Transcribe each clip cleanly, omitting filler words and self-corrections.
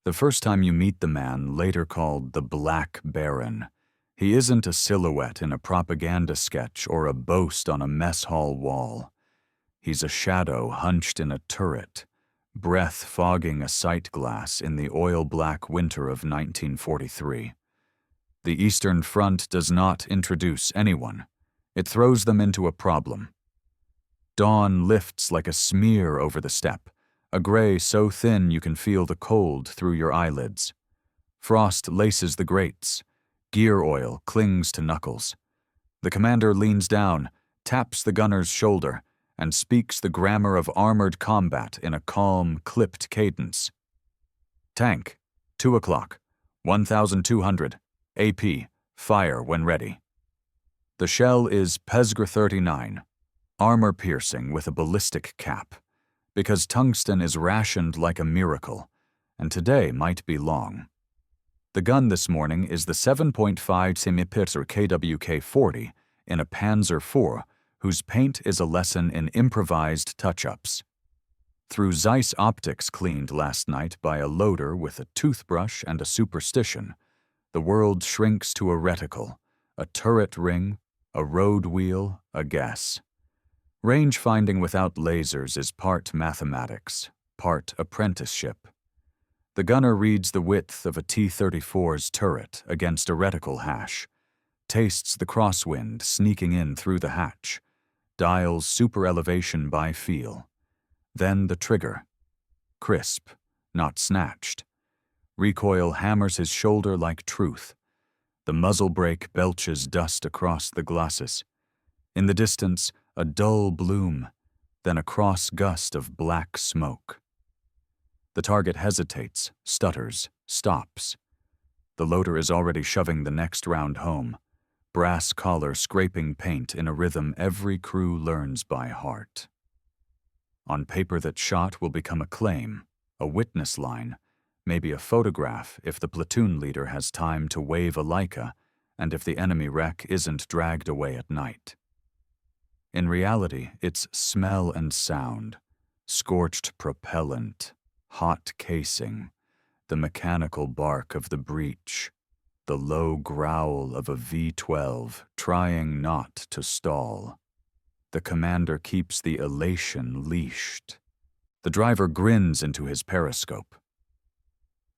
The first time you meet the man, later called the Black Baron, he isn't a silhouette in a propaganda sketch or a boast on a mess hall wall. He's a shadow hunched in a turret, breath fogging a sight glass in the oil-black winter of 1943. The Eastern Front does not introduce anyone. It throws them into a problem. Dawn lifts like a smear over the steppe, a gray so thin you can feel the cold through your eyelids. Frost laces the grates. Gear oil clings to knuckles. The commander leans down, taps the gunner's shoulder, and speaks the grammar of armored combat in a calm, clipped cadence. Tank, 2 o'clock, 1,200, AP, fire when ready. The shell is PzKpfw 39, armor-piercing with a ballistic cap, because tungsten is rationed like a miracle, and today might be long. The gun this morning is the 7.5 PzKpfw KW-40 in a Panther IV, whose paint is a lesson in improvised touch-ups. Through Zeiss optics cleaned last night by a loader with a toothbrush and a superstition, the world shrinks to a reticle, a turret ring, a road wheel, a guess. Range finding without lasers is part mathematics, part apprenticeship. The gunner reads the width of a T-34's turret against a reticle hash, tastes the crosswind sneaking in through the hatch, dials super elevation by feel. Then the trigger. Crisp, not snatched. Recoil hammers his shoulder like truth. The muzzle brake belches dust across the glosses. In the distance, a dull bloom, then a cross gust of black smoke. The target hesitates, stutters, stops. The loader is already shoving the next round home, brass collar scraping paint in a rhythm every crew learns by heart. On paper that shot will become a claim, a witness line, maybe a photograph if the platoon leader has time to wave a Leica and if the enemy wreck isn't dragged away at night. In reality, it's smell and sound, scorched propellant, hot casing, the mechanical bark of the breech, the low growl of a V-12 trying not to stall. The commander keeps the elation leashed. The driver grins into his periscope.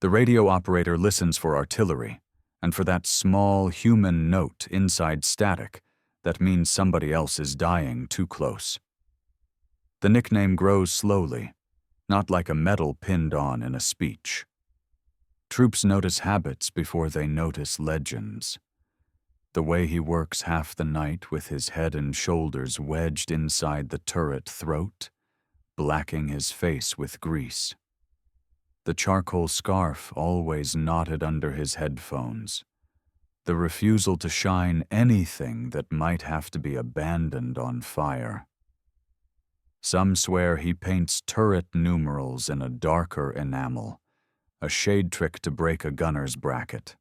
The radio operator listens for artillery, and for that small human note inside static that means somebody else is dying too close. The nickname grows slowly, not like a medal pinned on in a speech. Troops notice habits before they notice legends. The way he works half the night with his head and shoulders wedged inside the turret throat, blacking his face with grease. The charcoal scarf always knotted under his headphones. The refusal to shine anything that might have to be abandoned on fire. Some swear he paints turret numerals in a darker enamel, a shade trick to break a gunner's bracket.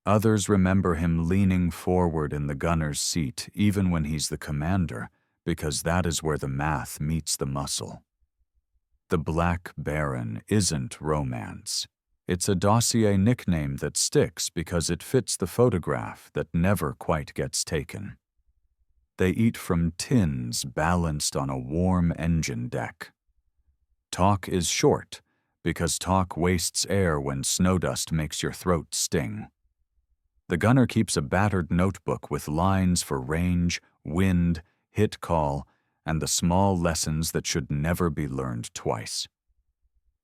Others remember him leaning forward in the gunner's seat even when he's the commander, because that is where the math meets the muscle. The Black Baron isn't romance. It's a dossier nickname that sticks because it fits the photograph that never quite gets taken. They eat from tins balanced on a warm engine deck. Talk is short because talk wastes air when snow dust makes your throat sting. The gunner keeps a battered notebook with lines for range, wind, hit call, and the small lessons that should never be learned twice.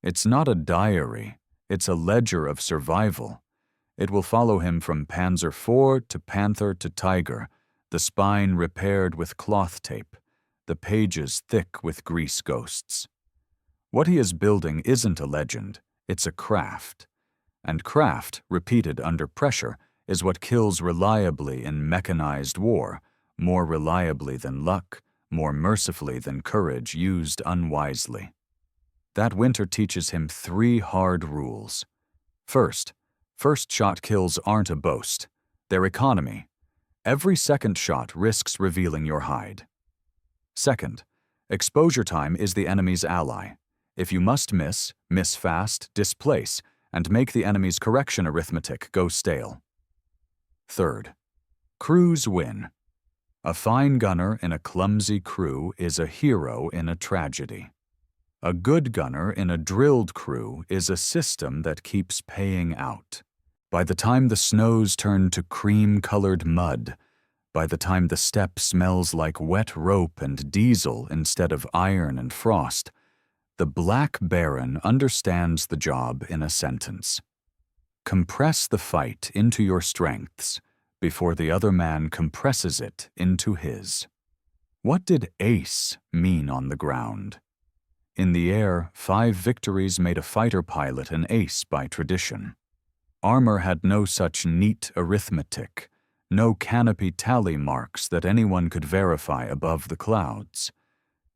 It's not a diary. It's a ledger of survival. It will follow him from Panther IV to Panther to Tiger, the spine repaired with cloth tape, the pages thick with grease ghosts. What he is building isn't a legend, it's a craft. And craft, repeated under pressure, is what kills reliably in mechanized war, more reliably than luck, more mercifully than courage used unwisely. That winter teaches him 3 hard rules. First shot kills aren't a boast. They're economy. Every second shot risks revealing your hide. Second, exposure time is the enemy's ally. If you must miss, miss fast, displace, and make the enemy's correction arithmetic go stale. Third, crews win. A fine gunner in a clumsy crew is a hero in a tragedy. A good gunner in a drilled crew is a system that keeps paying out. By the time the snows turn to cream-colored mud, by the time the steppe smells like wet rope and diesel instead of iron and frost, the Black Baron understands the job in a sentence. Compress the fight into your strengths before the other man compresses it into his. What did ace mean on the ground? In the air, 5 victories made a fighter pilot an ace by tradition. Armor had no such neat arithmetic, no canopy tally marks that anyone could verify above the clouds.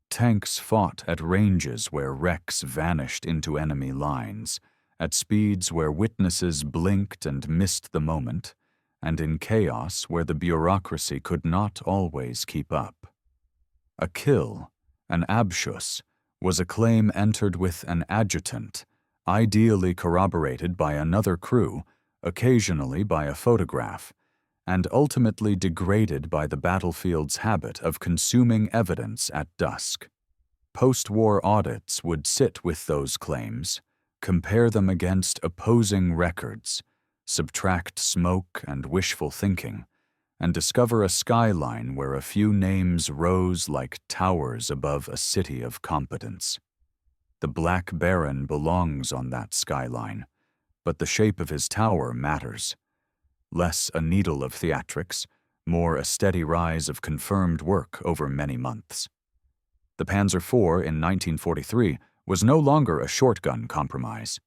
Tanks fought at ranges where wrecks vanished into enemy lines, at speeds where witnesses blinked and missed the moment, and in chaos where the bureaucracy could not always keep up. A kill, an abschuss, was a claim entered with an adjutant, ideally corroborated by another crew, occasionally by a photograph, and ultimately degraded by the battlefield's habit of consuming evidence at dusk. Post-war audits would sit with those claims, compare them against opposing records, subtract smoke and wishful thinking, and discover a skyline where a few names rose like towers above a city of competence. The Black Baron belongs on that skyline, but the shape of his tower matters. Less a needle of theatrics, more a steady rise of confirmed work over many months. The Panzer IV in 1943 was no longer a short-gun compromise.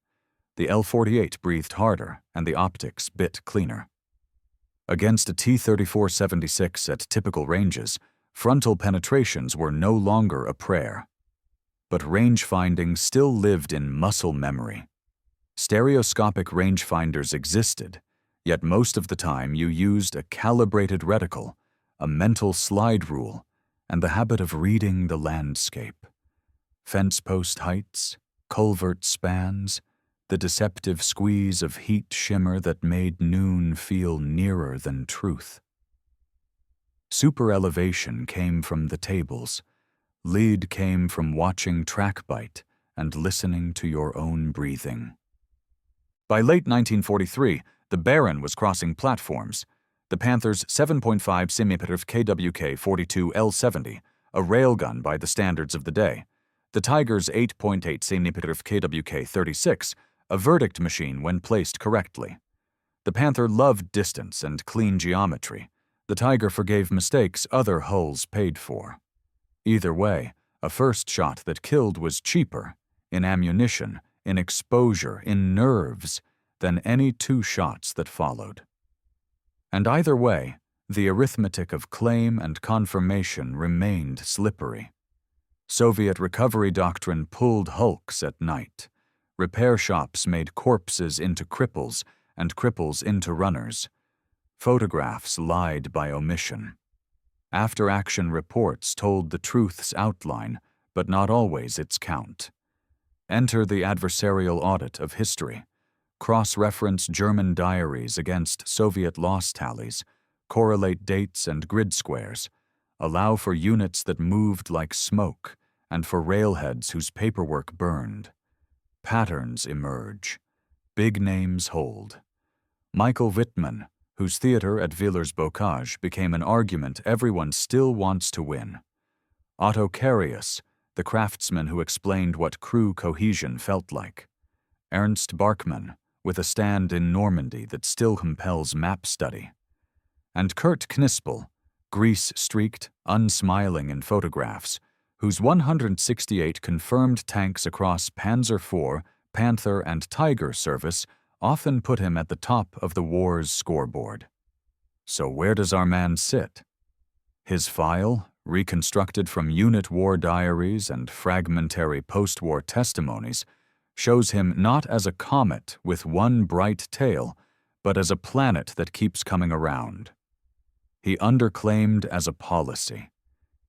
The L-48 breathed harder and the optics bit cleaner. Against a T-34-76 at typical ranges, frontal penetrations were no longer a prayer. But range-finding still lived in muscle memory. Stereoscopic rangefinders existed, yet most of the time you used a calibrated reticle, a mental slide rule, and the habit of reading the landscape. Fence post heights, culvert spans, the deceptive squeeze of heat shimmer that made noon feel nearer than truth. Superelevation came from the tables. Lead came from watching track bite and listening to your own breathing. By late 1943, the Baron was crossing platforms. The Panther's 7.5 PzKpfw IV L70, a railgun by the standards of the day. The Tiger's 8.8 PzKpfw 36, a verdict machine when placed correctly. The Panther loved distance and clean geometry. The Tiger forgave mistakes other hulls paid for. Either way, a first shot that killed was cheaper, in ammunition, in exposure, in nerves, than any 2 shots that followed. And either way, the arithmetic of claim and confirmation remained slippery. Soviet recovery doctrine pulled hulks at night. Repair shops made corpses into cripples and cripples into runners. Photographs lied by omission. After-action reports told the truth's outline, but not always its count. Enter the adversarial audit of history. Cross-reference German diaries against Soviet loss tallies, correlate dates and grid squares, allow for units that moved like smoke and for railheads whose paperwork burned. Patterns emerge. Big names hold. Michael Wittmann, whose theater at Villers-Bocage became an argument everyone still wants to win. Otto Carius, the craftsman who explained what crew cohesion felt like. Ernst Barkmann, with a stand in Normandy that still compels map study. And Kurt Knispel, grease-streaked, unsmiling in photographs, whose 168 confirmed tanks across Panzer IV, Panther, and Tiger service often put him at the top of the war's scoreboard. So where does our man sit? His file, reconstructed from unit war diaries and fragmentary post-war testimonies, shows him not as a comet with one bright tail, but as a planet that keeps coming around. He underclaimed as a policy.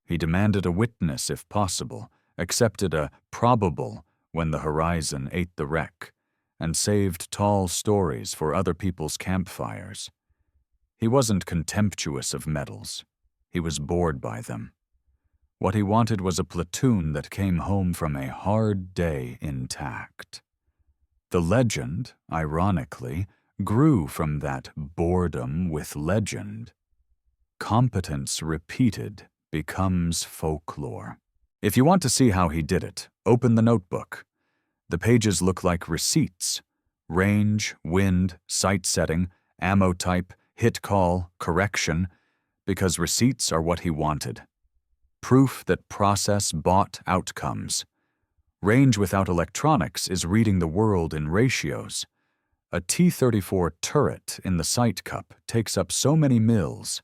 He demanded a witness if possible, accepted a probable when the horizon ate the wreck, and saved tall stories for other people's campfires. He wasn't contemptuous of medals. He was bored by them. What he wanted was a platoon that came home from a hard day intact. The legend, ironically, grew from that boredom with legend. Competence repeated becomes folklore. If you want to see how he did it, open the notebook. The pages look like receipts. Range, wind, sight setting, ammo type, hit call, correction, because receipts are what he wanted. Proof that process bought outcomes. Range without electronics is reading the world in ratios. A T-34 turret in the sight cup takes up so many mils.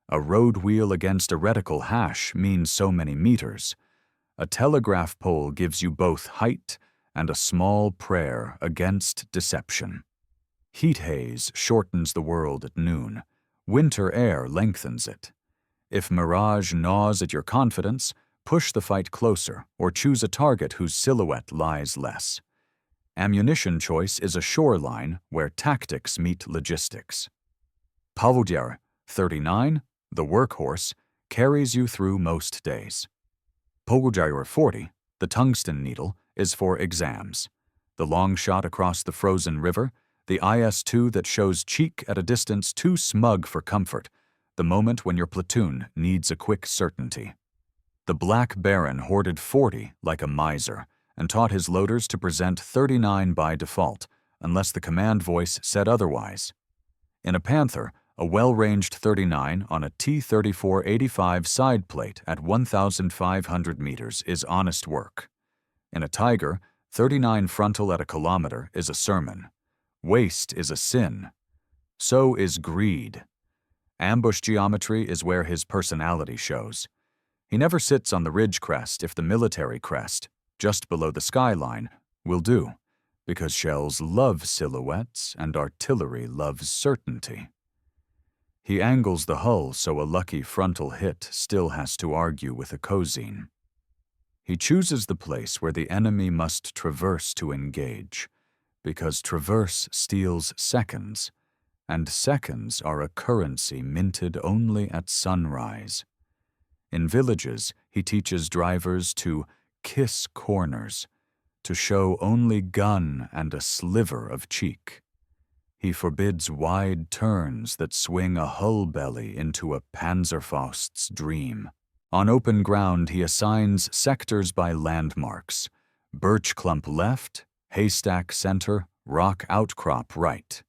A road wheel against a reticle hash means so many meters. A telegraph pole gives you both height and a small prayer against deception. Heat haze shortens the world at noon. Winter air lengthens it. If mirage gnaws at your confidence, push the fight closer or choose a target whose silhouette lies less. Ammunition choice is a shoreline where tactics meet logistics. PzKpfw 39, the workhorse, carries you through most days. PzKpfw 40, the tungsten needle, is for exams. The long shot across the frozen river, the IS-2 that shows cheek at a distance too smug for comfort, the moment when your platoon needs a quick certainty. The Black Baron hoarded 40 like a miser and taught his loaders to present 39 by default, unless the command voice said otherwise. In a Panther, a well-ranged 39 on a T-34-85 side plate at 1,500 meters is honest work. In a Tiger, 39 frontal at a kilometer is a sermon. Waste is a sin. So is greed. Ambush geometry is where his personality shows. He never sits on the ridge crest if the military crest, just below the skyline, will do, because shells love silhouettes and artillery loves certainty. He angles the hull so a lucky frontal hit still has to argue with a cosine. He chooses the place where the enemy must traverse to engage, because traverse steals seconds, and seconds are a currency minted only at sunrise. In villages, he teaches drivers to kiss corners, to show only gun and a sliver of cheek. He forbids wide turns that swing a hull belly into a Panzerfaust's dream. On open ground, he assigns sectors by landmarks: birch clump left, haystack center, rock outcrop right.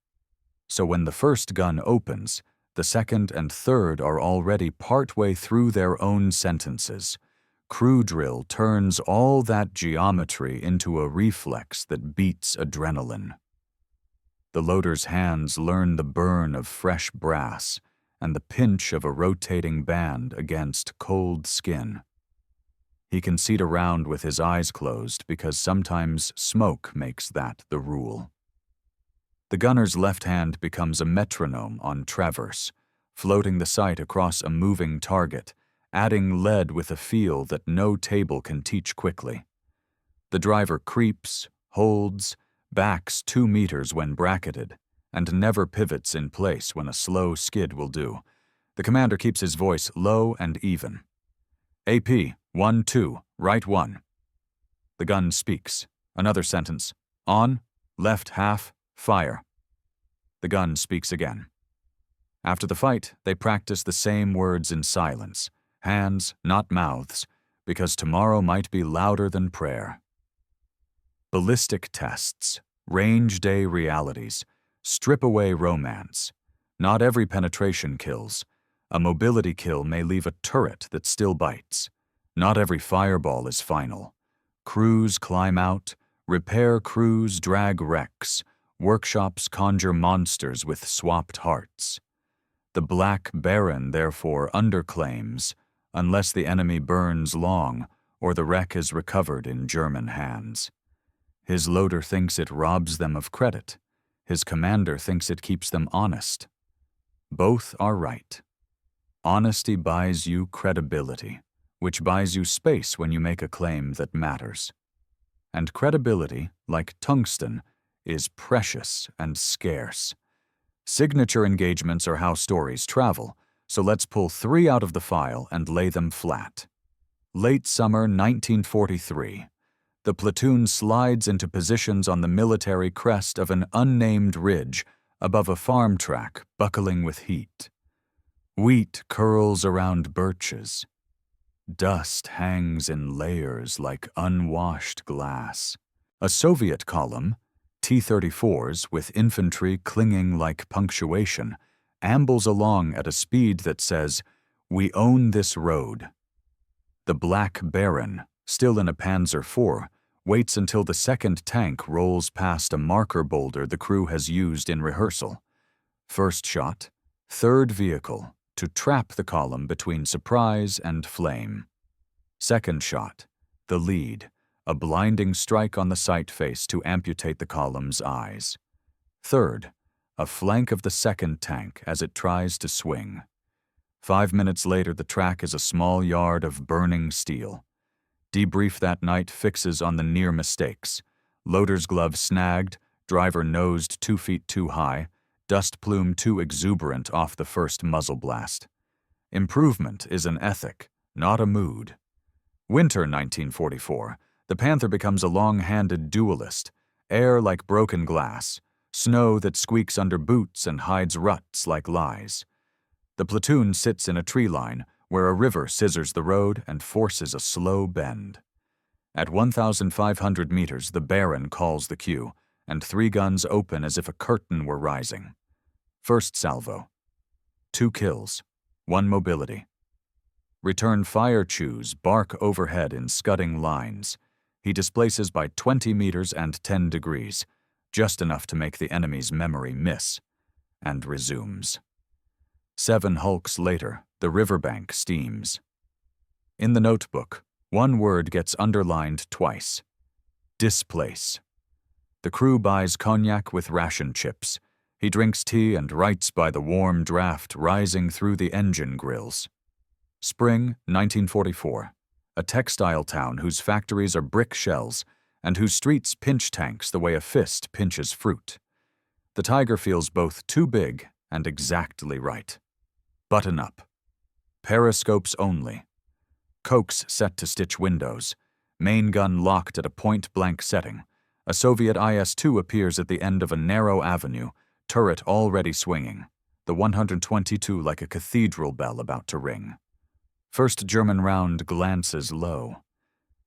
So when the first gun opens, the second and third are already partway through their own sentences. Crew drill turns all that geometry into a reflex that beats adrenaline. The loader's hands learn the burn of fresh brass and the pinch of a rotating band against cold skin. He can seat around with his eyes closed because sometimes smoke makes that the rule. The gunner's left hand becomes a metronome on traverse, floating the sight across a moving target, adding lead with a feel that no table can teach quickly. The driver creeps, holds, backs 2 meters when bracketed, and never pivots in place when a slow skid will do. The commander keeps his voice low and even. AP, 1-2, right 1. The gun speaks. Another sentence. On, left half, fire. The gun speaks again. After the fight, they practice the same words in silence, hands, not mouths, because tomorrow might be louder than prayer. Ballistic tests, range day realities, strip away romance. Not every penetration kills. A mobility kill may leave a turret that still bites. Not every fireball is final. Crews climb out, repair crews drag wrecks, workshops conjure monsters with swapped hearts. The Black Baron therefore underclaims, unless the enemy burns long or the wreck is recovered in German hands. His loader thinks it robs them of credit. His commander thinks it keeps them honest. Both are right. Honesty buys you credibility, which buys you space when you make a claim that matters. and credibility, like tungsten, is precious and scarce. Signature engagements are how stories travel, so let's pull 3 out of the file and lay them flat. Late summer 1943. The platoon slides into positions on the military crest of an unnamed ridge above a farm track buckling with heat. Wheat curls around birches. Dust hangs in layers like unwashed glass. A Soviet column, T-34s with infantry clinging like punctuation, ambles along at a speed that says, "We own this road." The Black Baron, still in a Panzer IV, waits until the second tank rolls past a marker boulder the crew has used in rehearsal. First shot, third vehicle, to trap the column between surprise and flame. Second shot, the lead, a blinding strike on the sight face to amputate the column's eyes. Third, a flank of the second tank as it tries to swing. 5 minutes later, the track is a small yard of burning steel. Debrief that night fixes on the near mistakes. Loader's glove snagged, driver nosed 2 feet too high, dust plume too exuberant off the first muzzle blast. Improvement is an ethic, not a mood. Winter 1944, the Panther becomes a long-handed duelist, air like broken glass, snow that squeaks under boots and hides ruts like lies. The platoon sits in a tree line where a river scissors the road and forces a slow bend. At 1,500 meters, the Baron calls the cue, and 3 guns open as if a curtain were rising. First salvo. 2 kills, 1 mobility. Return fire chews bark overhead in scudding lines. He displaces by 20 meters and 10 degrees, just enough to make the enemy's memory miss, and resumes. 7 hulks later, the riverbank steams. In the notebook, 1 word gets underlined twice. Displace. The crew buys cognac with ration chips. He drinks tea and writes by the warm draft rising through the engine grills. Spring 1944. A textile town whose factories are brick shells and whose streets pinch tanks the way a fist pinches fruit. The Tiger feels both too big and exactly right. Button up. Periscopes only. Cokes set to stitch windows. Main gun locked at a point-blank setting. A Soviet IS-2 appears at the end of a narrow avenue, turret already swinging, the 122 like a cathedral bell about to ring. First German round glances low.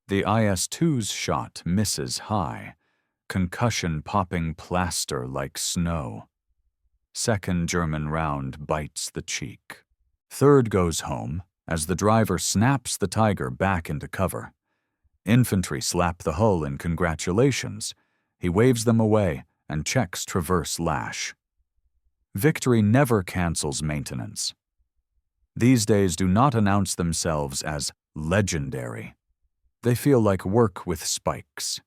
The IS-2's shot misses high, concussion popping plaster like snow. Second German round bites the cheek. Third goes home as the driver snaps the Tiger back into cover. Infantry slap the hull in congratulations. He waves them away and checks traverse lash. Victory never cancels maintenance. These days do not announce themselves as legendary. They feel like work with spikes.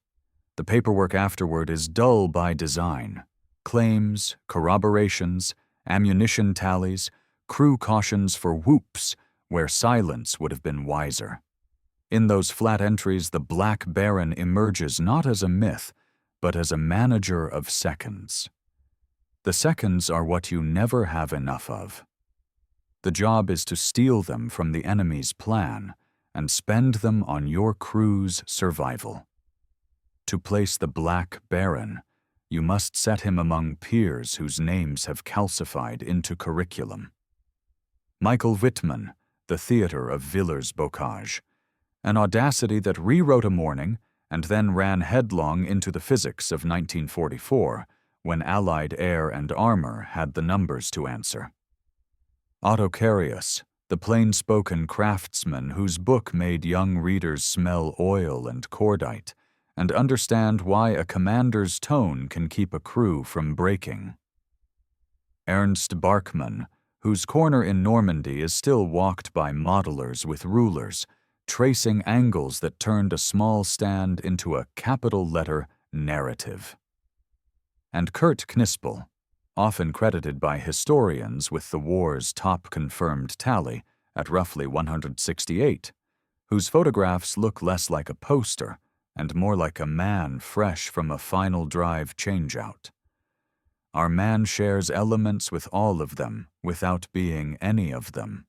The paperwork afterward is dull by design. Claims, corroborations, ammunition tallies, crew cautions for whoops where silence would have been wiser. In those flat entries, the Black Baron emerges not as a myth, but as a manager of seconds. The seconds are what you never have enough of. The job is to steal them from the enemy's plan and spend them on your crew's survival. To place the Black Baron, you must set him among peers whose names have calcified into curriculum. Michael Wittmann, The Theater of Villers-Bocage, an audacity that rewrote a morning and then ran headlong into the physics of 1944, when Allied air and armor had the numbers to answer. Otto Carius, the plain-spoken craftsman whose book made young readers smell oil and cordite and understand why a commander's tone can keep a crew from breaking. Ernst Barkmann, whose corner in Normandy is still walked by modelers with rulers, tracing angles that turned a small stand into a capital-letter narrative. And Kurt Knispel, often credited by historians with the war's top confirmed tally at roughly 168, whose photographs look less like a poster and more like a man fresh from a final drive changeout. Our man shares elements with all of them without being any of them.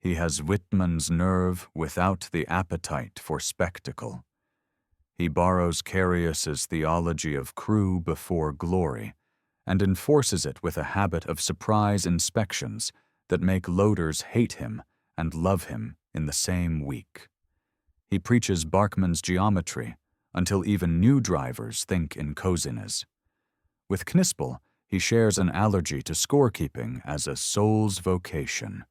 He has Wittmann's nerve without the appetite for spectacle. He borrows Carius's theology of crew before glory and enforces it with a habit of surprise inspections that make loaders hate him and love him in the same week. He preaches Barkmann's geometry until even new drivers think in coziness. With Knispel, he shares an allergy to scorekeeping as a soul's vocation.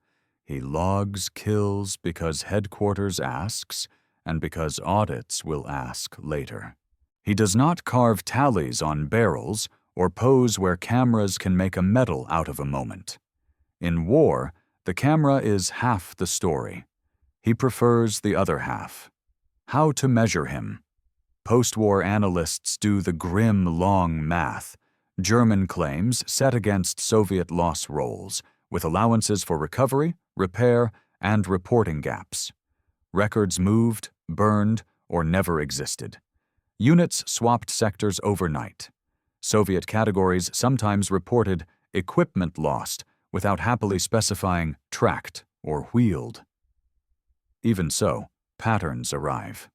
He logs kills because headquarters asks and because audits will ask later. He does not carve tallies on barrels or pose where cameras can make a medal out of a moment. In war, the camera is half the story. He prefers the other half. How to measure him? Postwar analysts do the grim, long math. German claims set against Soviet loss rolls, with allowances for recovery, repair, and reporting gaps. Records moved, burned, or never existed. Units swapped sectors overnight. Soviet categories sometimes reported equipment lost without happily specifying tracked or wheeled. Even so, patterns arrive.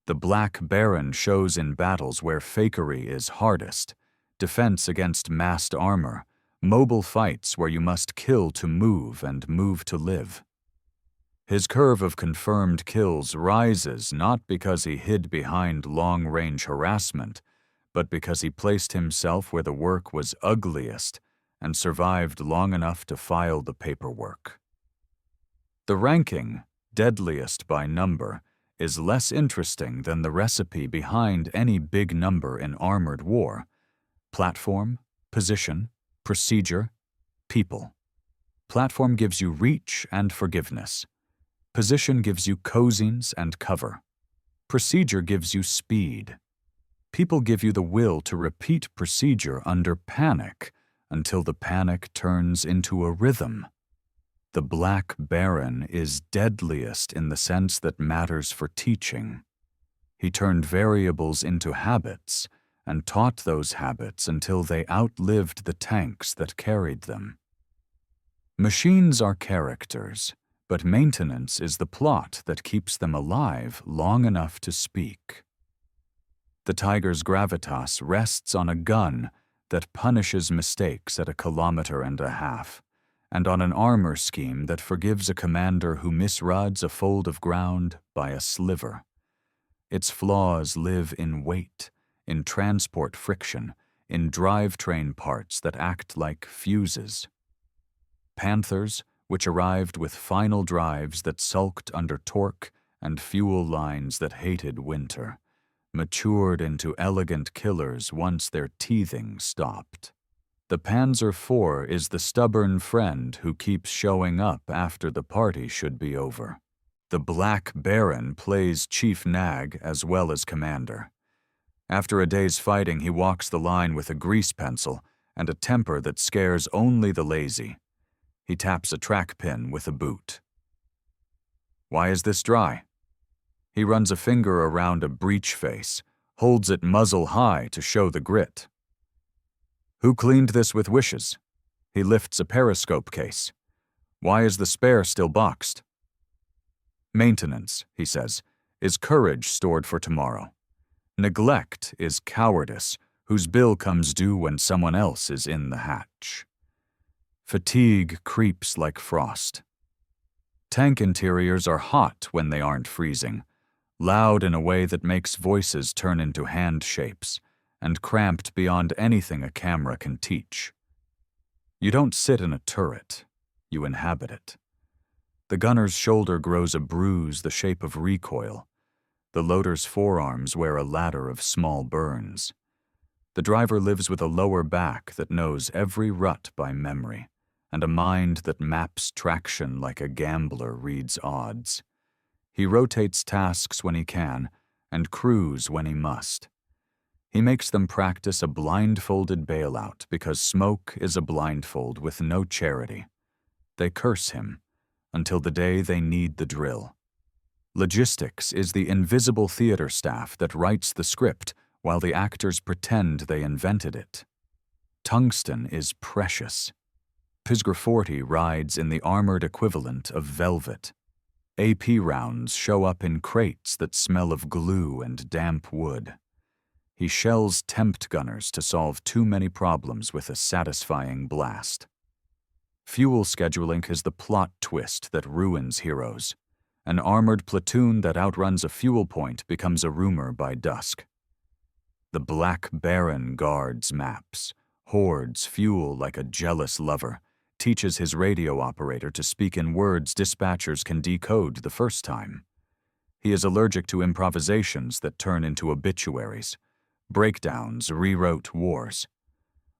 The Black Baron shows in battles where fakery is hardest, defense against massed armor, mobile fights where you must kill to move and move to live. His curve of confirmed kills rises not because he hid behind long-range harassment, but because he placed himself where the work was ugliest and survived long enough to file the paperwork. The ranking, deadliest by number, is less interesting than the recipe behind any big number in armored war: platform, position, procedure, people. Platform gives you reach and forgiveness. Position gives you cozines and cover. Procedure gives you speed. People give you the will to repeat procedure under panic until the panic turns into a rhythm. The Black Baron is deadliest in the sense that matters for teaching. He turned variables into habits and taught those habits until they outlived the tanks that carried them. Machines are characters, but maintenance is the plot that keeps them alive long enough to speak. The Tiger's gravitas rests on a gun that punishes mistakes at 1.5 kilometers, and on an armor scheme that forgives a commander who misrides a fold of ground by a sliver. Its flaws live in weight, in transport friction, in drivetrain parts that act like fuses. Panthers, which arrived with final drives that sulked under torque and fuel lines that hated winter, matured into elegant killers once their teething stopped. The Panzer IV is the stubborn friend who keeps showing up after the party should be over. The Black Baron plays chief nag as well as commander. After a day's fighting, he walks the line with a grease pencil and a temper that scares only the lazy. He taps a track pin with a boot. Why is this dry? He runs a finger around a breech face, holds it muzzle high to show the grit. Who cleaned this with wishes? He lifts a periscope case. Why is the spare still boxed? Maintenance, he says, is courage stored for tomorrow. Neglect is cowardice, whose bill comes due when someone else is in the hatch. Fatigue creeps like frost. Tank interiors are hot when they aren't freezing, loud in a way that makes voices turn into hand shapes, and cramped beyond anything a camera can teach. You don't sit in a turret, you inhabit it. The gunner's shoulder grows a bruise the shape of recoil. The loader's forearms wear a ladder of small burns. The driver lives with a lower back that knows every rut by memory, and a mind that maps traction like a gambler reads odds. He rotates tasks when he can, and crews when he must. He makes them practice a blindfolded bailout because smoke is a blindfold with no charity. They curse him until the day they need the drill. Logistics is the invisible theater staff that writes the script while the actors pretend they invented it. Tungsten is precious. PzKpfw IV rides in the armored equivalent of velvet. AP rounds show up in crates that smell of glue and damp wood. He shells tempt gunners to solve too many problems with a satisfying blast. Fuel scheduling is the plot twist that ruins heroes. An armored platoon that outruns a fuel point becomes a rumor by dusk. The Black Baron guards maps, hoards fuel like a jealous lover, teaches his radio operator to speak in words dispatchers can decode the first time. He is allergic to improvisations that turn into obituaries. Breakdowns rewrote wars.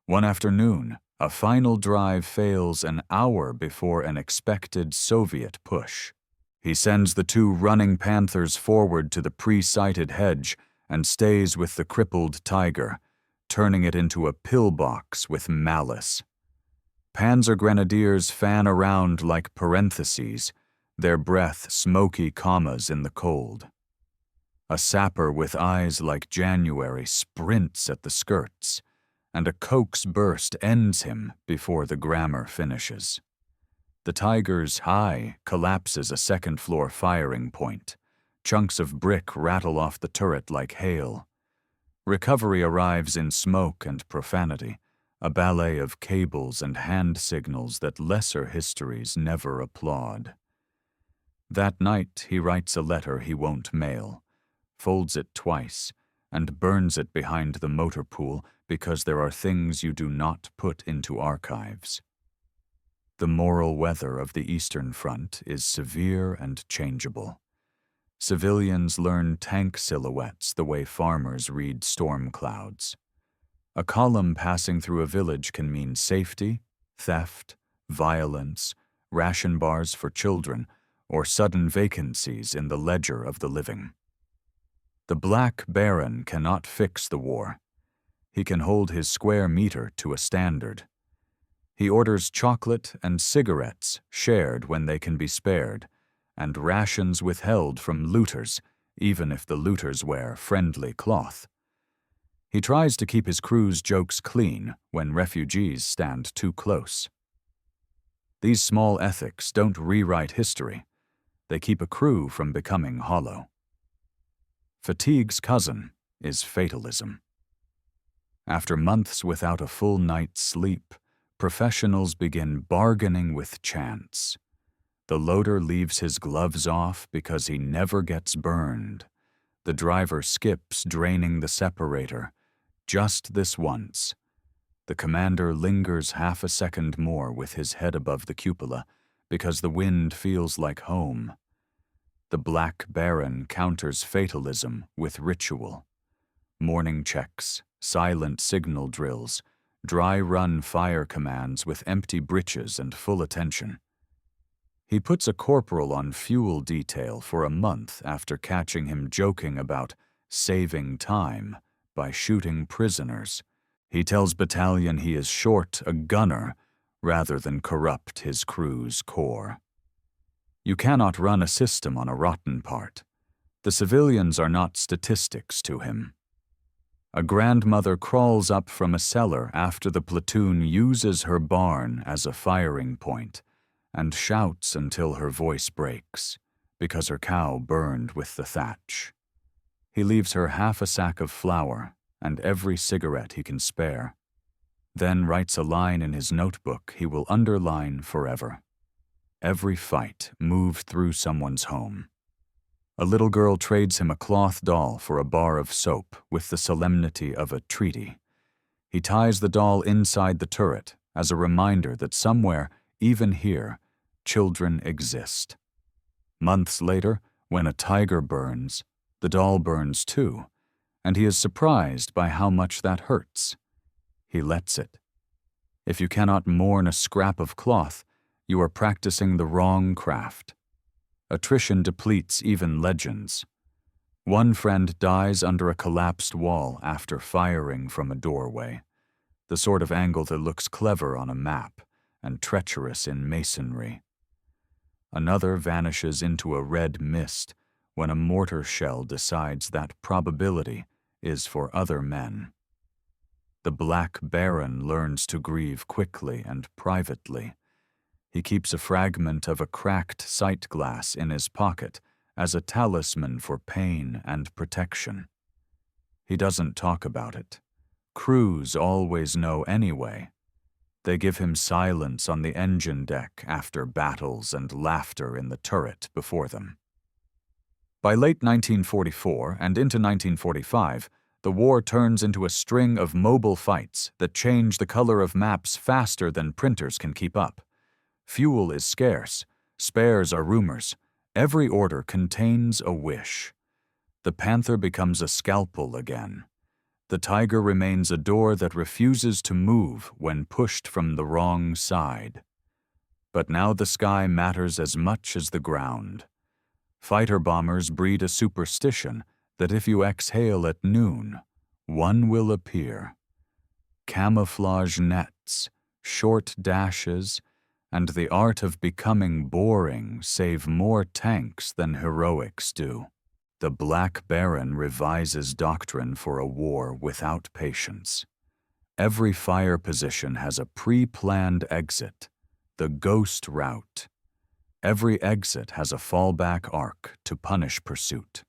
One afternoon, a final drive fails an hour before an expected Soviet push. He sends the two running Panthers forward to the pre-sighted hedge and stays with the crippled tiger, turning it into a pillbox with malice. Panzer Grenadiers fan around like parentheses, their breath smoky commas in the cold. A sapper with eyes like January sprints at the skirts, and a Coke's burst ends him before the grammar finishes. The Tiger's high collapses a second-floor firing point. Chunks of brick rattle off the turret like hail. Recovery arrives in smoke and profanity, a ballet of cables and hand signals that lesser histories never applaud. That night he writes a letter he won't mail, folds it twice, and burns it behind the motor pool because there are things you do not put into archives. The moral weather of the Eastern Front is severe and changeable. Civilians learn tank silhouettes the way farmers read storm clouds. A column passing through a village can mean safety, theft, violence, ration bars for children, or sudden vacancies in the ledger of the living. The Black Baron cannot fix the war. He can hold his square meter to a standard. He orders chocolate and cigarettes shared when they can be spared, and rations withheld from looters, even if the looters wear friendly cloth. He tries to keep his crew's jokes clean when refugees stand too close. These small ethics don't rewrite history. They keep a crew from becoming hollow. Fatigue's cousin is fatalism. After months without a full night's sleep, professionals begin bargaining with chance. The loader leaves his gloves off because he never gets burned. The driver skips draining the separator, just this once. The commander lingers half a second more with his head above the cupola because the wind feels like home. The Black Baron counters fatalism with ritual. Morning checks, silent signal drills, dry-run fire commands with empty breeches and full attention. He puts a corporal on fuel detail for a month after catching him joking about saving time by shooting prisoners. He tells battalion he is short a gunner rather than corrupt his crew's core. You cannot run a system on a rotten part. The civilians are not statistics to him. A grandmother crawls up from a cellar after the platoon uses her barn as a firing point and shouts until her voice breaks because her cow burned with the thatch. He leaves her half a sack of flour and every cigarette he can spare, then writes a line in his notebook he will underline forever. Every fight moved through someone's home. A little girl trades him a cloth doll for a bar of soap with the solemnity of a treaty. He ties the doll inside the turret as a reminder that somewhere, even here, children exist. Months later, when a tiger burns, the doll burns too, and he is surprised by how much that hurts. He lets it. If you cannot mourn a scrap of cloth, you are practicing the wrong craft. Attrition depletes even legends. One friend dies under a collapsed wall after firing from a doorway, the sort of angle that looks clever on a map and treacherous in masonry. Another vanishes into a red mist when a mortar shell decides that probability is for other men. The Black Baron learns to grieve quickly and privately. He keeps a fragment of a cracked sight glass in his pocket as a talisman for pain and protection. He doesn't talk about it. Crews always know anyway. They give him silence on the engine deck after battles and laughter in the turret before them. By late 1944 and into 1945, the war turns into a string of mobile fights that change the color of maps faster than printers can keep up. Fuel is scarce, spares are rumors, every order contains a wish. The Panther becomes a scalpel again. The Tiger remains a door that refuses to move when pushed from the wrong side. But now the sky matters as much as the ground. Fighter bombers breed a superstition that if you exhale at noon, one will appear. Camouflage nets, short dashes, and the art of becoming boring save more tanks than heroics do. The Black Baron revises doctrine for a war without patience. Every fire position has a pre-planned exit, the ghost route. Every exit has a fallback arc to punish pursuit.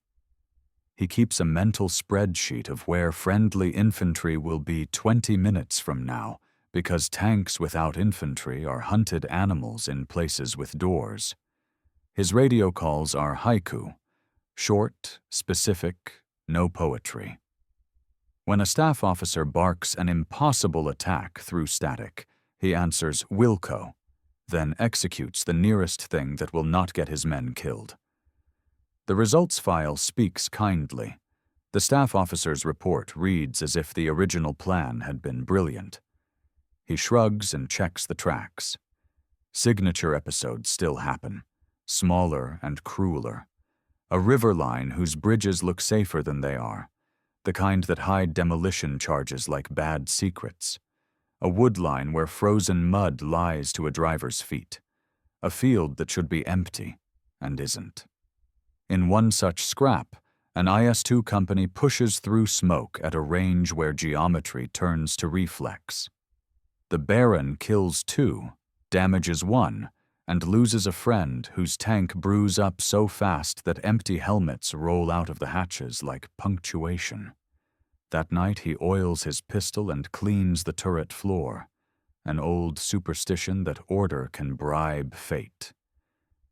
He keeps a mental spreadsheet of where friendly infantry will be 20 minutes from now, because tanks without infantry are hunted animals in places with doors. His radio calls are haiku, short, specific, no poetry. When a staff officer barks an impossible attack through static, he answers Wilco, then executes the nearest thing that will not get his men killed. The results file speaks kindly. The staff officer's report reads as if the original plan had been brilliant. He shrugs and checks the tracks. Signature episodes still happen, smaller and crueler. A river line whose bridges look safer than they are, the kind that hide demolition charges like bad secrets. A wood line where frozen mud lies to a driver's feet. A field that should be empty and isn't. In one such scrap, an IS-2 company pushes through smoke at a range where geometry turns to reflex. The Baron kills 2, damages 1, and loses a friend whose tank brews up so fast that empty helmets roll out of the hatches like punctuation. That night he oils his pistol and cleans the turret floor, an old superstition that order can bribe fate.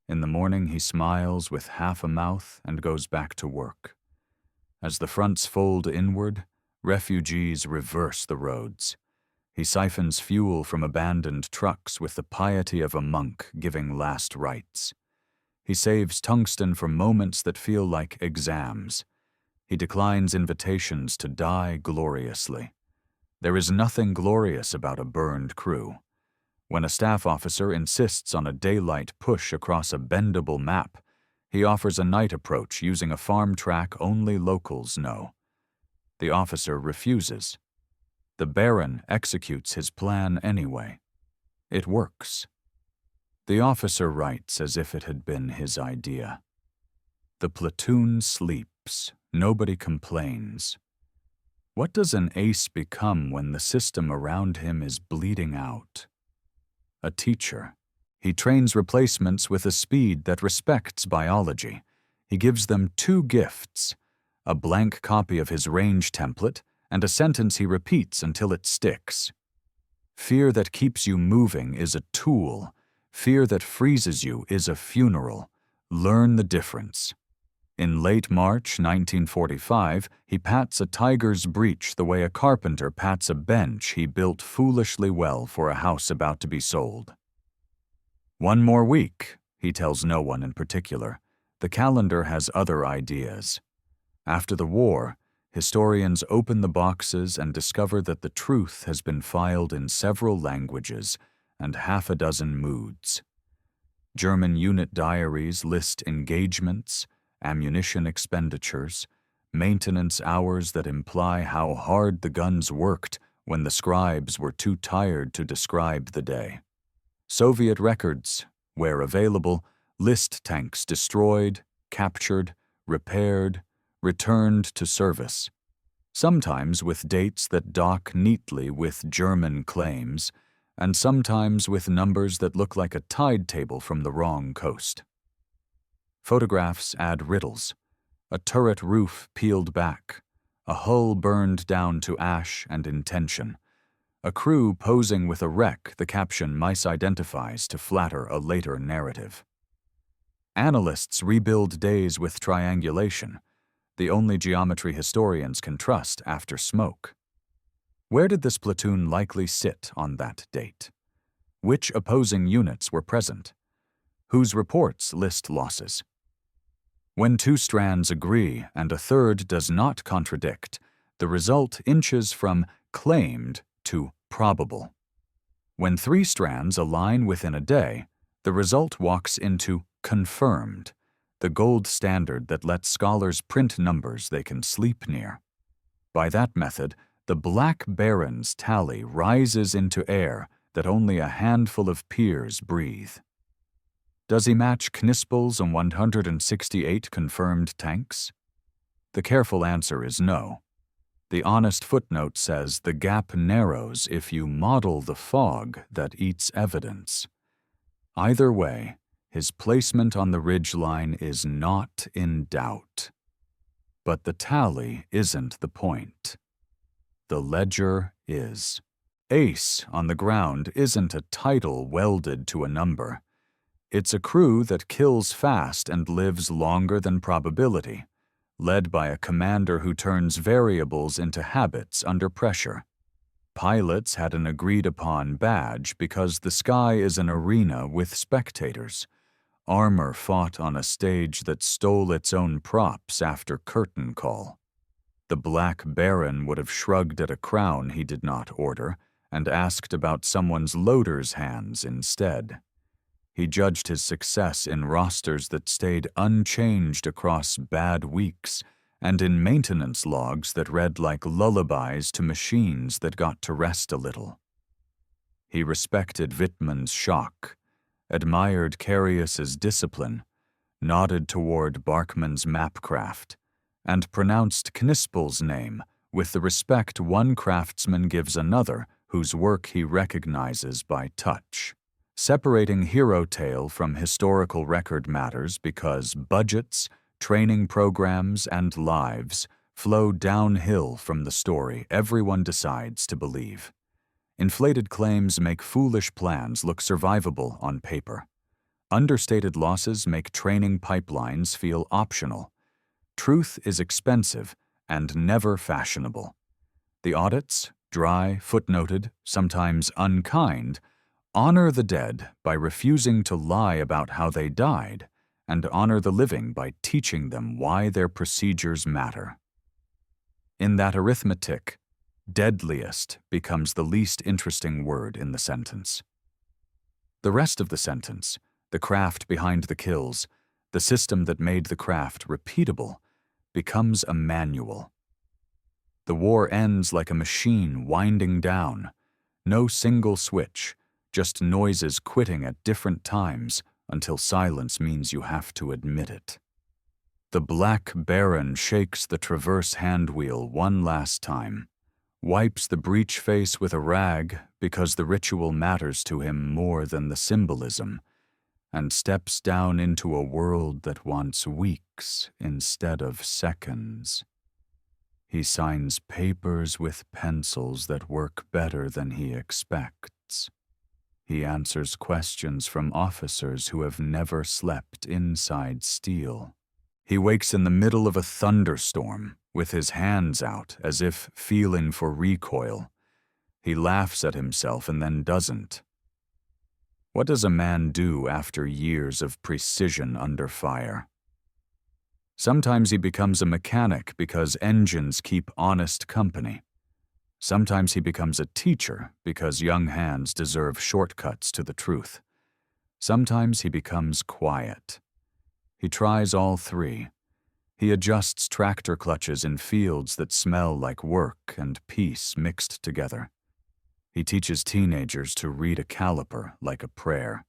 In the morning he smiles with half a mouth and goes back to work. As the fronts fold inward, refugees reverse the roads. He siphons fuel from abandoned trucks with the piety of a monk giving last rites. He saves tungsten for moments that feel like exams. He declines invitations to die gloriously. There is nothing glorious about a burned crew. When a staff officer insists on a daylight push across a bendable map, he offers a night approach using a farm track only locals know. The officer refuses. The Baron executes his plan anyway. It works. The officer writes as if it had been his idea. The platoon sleeps. Nobody complains. What does an ace become when the system around him is bleeding out? A teacher. He trains replacements with a speed that respects biology. He gives them 2 gifts, a blank copy of his range template and a sentence he repeats until it sticks. Fear that keeps you moving is a tool. Fear that freezes you is a funeral. Learn the difference. In late March 1945, he pats a tiger's breech the way a carpenter pats a bench he built foolishly well for a house about to be sold. 1 more week, he tells no one in particular. The calendar has other ideas. After the war, historians open the boxes and discover that the truth has been filed in several languages and half a dozen moods. German unit diaries list engagements, ammunition expenditures, maintenance hours that imply how hard the guns worked when the scribes were too tired to describe the day. Soviet records, where available, list tanks destroyed, captured, repaired, returned to service, sometimes with dates that dock neatly with German claims, and sometimes with numbers that look like a tide table from the wrong coast. Photographs add riddles: a turret roof peeled back, a hull burned down to ash and intention, a crew posing with a wreck the caption misidentifies to flatter a later narrative. Analysts rebuild days with triangulation, the only geometry historians can trust after smoke. Where did this platoon likely sit on that date? Which opposing units were present? Whose reports list losses? When two strands agree and a third does not contradict, the result inches from claimed to probable. When three strands align within a day, the result walks into confirmed, the gold standard that lets scholars print numbers they can sleep near. By that method, the Black Baron's tally rises into air that only a handful of peers breathe. Does he match Knispel's 168 confirmed tanks? The careful answer is no. The honest footnote says the gap narrows if you model the fog that eats evidence. Either way, his placement on the ridgeline is not in doubt. But the tally isn't the point. The ledger is. Ace on the ground isn't a title welded to a number. It's a crew that kills fast and lives longer than probability, led by a commander who turns variables into habits under pressure. Pilots had an agreed-upon badge because the sky is an arena with spectators. Armor fought on a stage that stole its own props after curtain call. The Black Baron would have shrugged at a crown he did not order and asked about someone's loader's hands instead. He judged his success in rosters that stayed unchanged across bad weeks and in maintenance logs that read like lullabies to machines that got to rest a little. He respected Wittmann's shock, admired Carius's discipline, nodded toward Barkmann's mapcraft, and pronounced Knispel's name with the respect one craftsman gives another whose work he recognizes by touch. Separating hero tale from historical record matters because budgets, training programs, and lives flow downhill from the story everyone decides to believe. Inflated claims make foolish plans look survivable on paper. Understated losses make training pipelines feel optional. Truth is expensive and never fashionable. The audits, dry, footnoted, sometimes unkind, honor the dead by refusing to lie about how they died, and honor the living by teaching them why their procedures matter. In that arithmetic, deadliest becomes the least interesting word in the sentence. The rest of the sentence, the craft behind the kills, the system that made the craft repeatable, becomes a manual. The war ends like a machine winding down. No single switch, just noises quitting at different times until silence means you have to admit it. The Black Baron shakes the traverse handwheel one last time, wipes the breech face with a rag because the ritual matters to him more than the symbolism, and steps down into a world that wants weeks instead of seconds. He signs papers with pencils that work better than he expects. He answers questions from officers who have never slept inside steel. He wakes in the middle of a thunderstorm, with his hands out as if feeling for recoil. He laughs at himself and then doesn't. What does a man do after years of precision under fire? Sometimes he becomes a mechanic because engines keep honest company. Sometimes he becomes a teacher because young hands deserve shortcuts to the truth. Sometimes he becomes quiet. He tries all three. He adjusts tractor clutches in fields that smell like work and peace mixed together. He teaches teenagers to read a caliper like a prayer.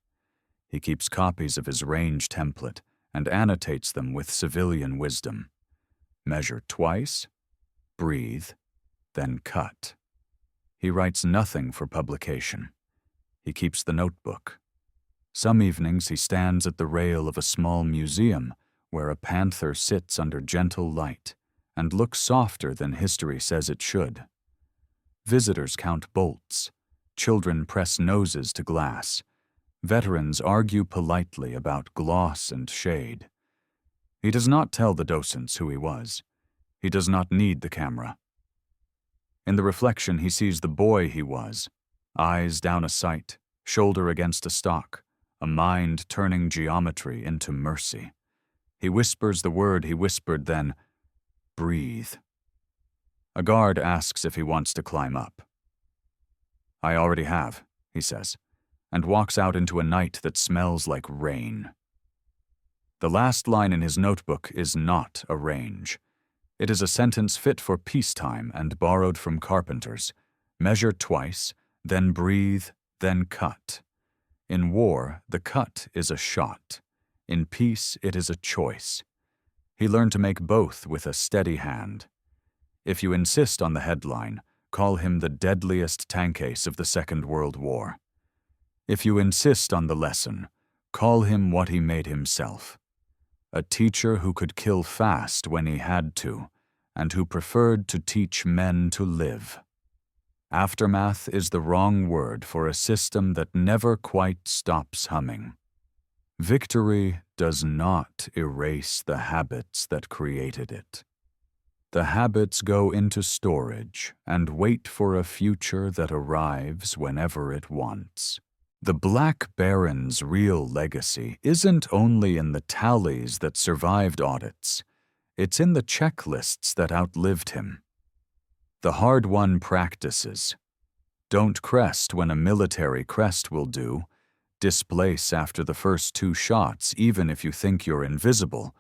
He keeps copies of his range template and annotates them with civilian wisdom. Measure twice, breathe, then cut. He writes nothing for publication. He keeps the notebook. Some evenings he stands at the rail of a small museum where a panther sits under gentle light and looks softer than history says it should. Visitors count bolts. Children press noses to glass. Veterans argue politely about gloss and shade. He does not tell the docents who he was. He does not need the camera. In the reflection, he sees the boy he was, eyes down a sight, shoulder against a stock, a mind turning geometry into mercy. He whispers the word he whispered then, breathe. A guard asks if he wants to climb up. I already have, he says, and walks out into a night that smells like rain. The last line in his notebook is not a range. It is a sentence fit for peacetime and borrowed from carpenters. Measure twice, then breathe, then cut. In war, the cut is a shot. In peace, it is a choice. He learned to make both with a steady hand. If you insist on the headline, call him the deadliest tank ace of the Second World War. If you insist on the lesson, call him what he made himself. A teacher who could kill fast when he had to, and who preferred to teach men to live. Aftermath is the wrong word for a system that never quite stops humming. Victory does not erase the habits that created it. The habits go into storage and wait for a future that arrives whenever it wants. The Black Baron's real legacy isn't only in the tallies that survived audits, it's in the checklists that outlived him. The hard-won practices. Don't crest when a military crest will do. Displace after the first 2 shots even if you think you're invisible.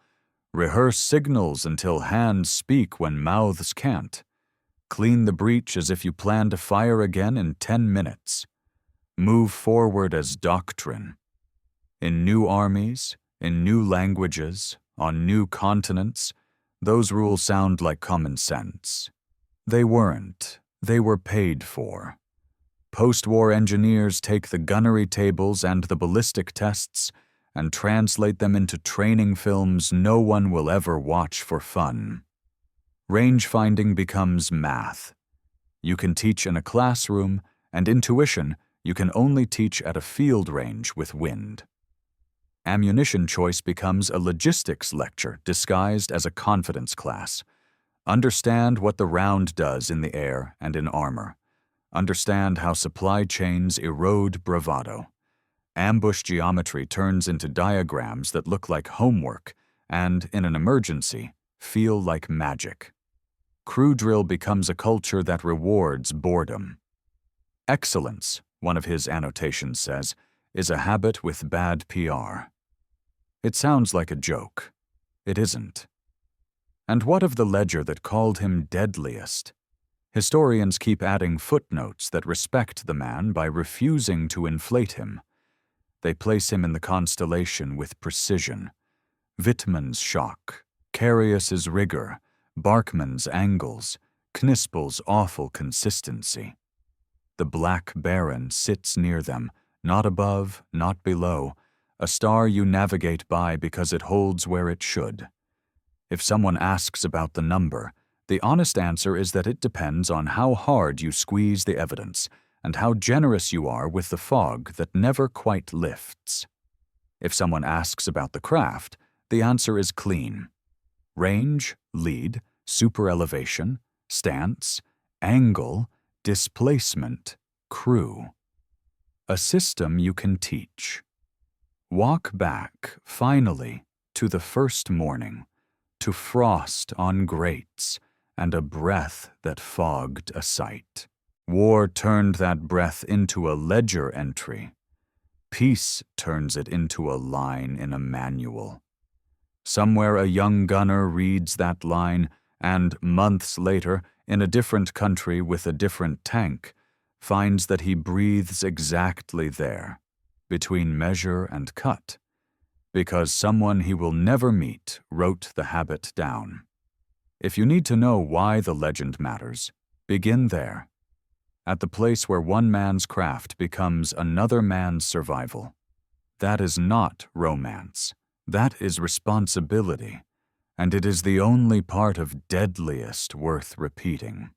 Rehearse signals until hands speak when mouths can't. Clean the breach as if you plan to fire again in 10 minutes. Move forward as doctrine. In new armies, in new languages, on new continents, those rules sound like common sense. They weren't. They were paid for. Post-war engineers take the gunnery tables and the ballistic tests and translate them into training films no one will ever watch for fun. Range finding becomes math. You can teach in a classroom, and intuition you can only teach at a field range with wind. Ammunition choice becomes a logistics lecture disguised as a confidence class. Understand what the round does in the air and in armor. Understand how supply chains erode bravado. Ambush geometry turns into diagrams that look like homework and, in an emergency, feel like magic. Crew drill becomes a culture that rewards boredom. Excellence, one of his annotations says, is a habit with bad PR. It sounds like a joke. It isn't. And what of the ledger that called him Deadliest? Historians keep adding footnotes that respect the man by refusing to inflate him. They place him in the constellation with precision. Wittmann's shock, Carius's rigor, Barkmann's angles, Knispel's awful consistency. The Black Baron sits near them, not above, not below, a star you navigate by because it holds where it should. If someone asks about the number, the honest answer is that it depends on how hard you squeeze the evidence and how generous you are with the fog that never quite lifts. If someone asks about the craft, the answer is clean. Range, lead, superelevation, stance, angle, displacement, crew. A system you can teach. Walk back, finally, to the first morning, to frost on grates and a breath that fogged a sight. War turned that breath into a ledger entry. Peace turns it into a line in a manual. Somewhere a young gunner reads that line and, months later, in a different country with a different tank, finds that he breathes exactly there, between measure and cut. because someone he will never meet wrote the habit down. If you need to know why the legend matters, begin there, at the place where one man's craft becomes another man's survival. That is not romance. That is responsibility, and it is the only part of Deadliest worth repeating.